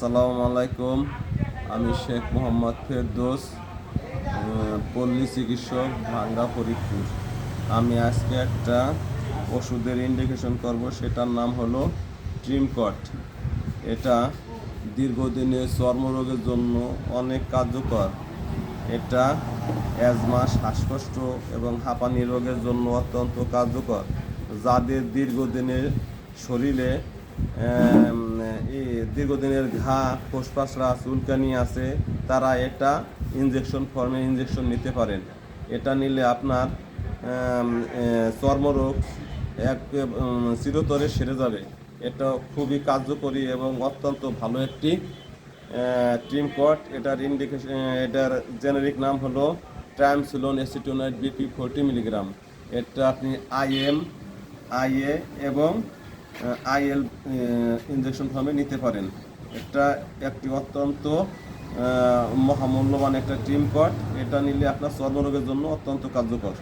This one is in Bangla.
আসসালামু আলাইকুম। আমি শেখ মোহাম্মদ ফেরদৌস, পল্লী চিকিৎসক, ভাঙ্গা, ফরিদপুর। আমি আজকে একটা ওষুধের ইন্ডিকেশন করব, সেটার নাম হলো ট্রিমকট। এটা দীর্ঘদিনের চর্মরোগের জন্য অনেক কার্যকর। এটা অ্যাজমা, শ্বাসকষ্ট এবং হাঁপানি রোগের জন্য অত্যন্ত কার্যকর। যাদের দীর্ঘদিনের শরীরে দীর্ঘদিনের ঘা, ফোসফাসরা, চুলকানি আছে, তারা এটা ইঞ্জেকশন নিতে পারেন। এটা নিলে আপনার চর্মরোগ চিরতরে সেরে যাবে। এটা খুবই কার্যকরী এবং অত্যন্ত ভালো একটি ট্রিমকট। এটার জেনেরিক নাম হলো ট্রাইমসিলোন এসিটোনাইট বিপি 40 মিলিগ্রাম। এটা আপনি IA এবং IL ইনজেকশন ফর্মে নিতে পারেন। এটা একটি অত্যন্ত মহামূল্যবান একটা ট্রিমকট। এটা নিলে আপনার চর্মরোগের জন্য অত্যন্ত কার্যকর।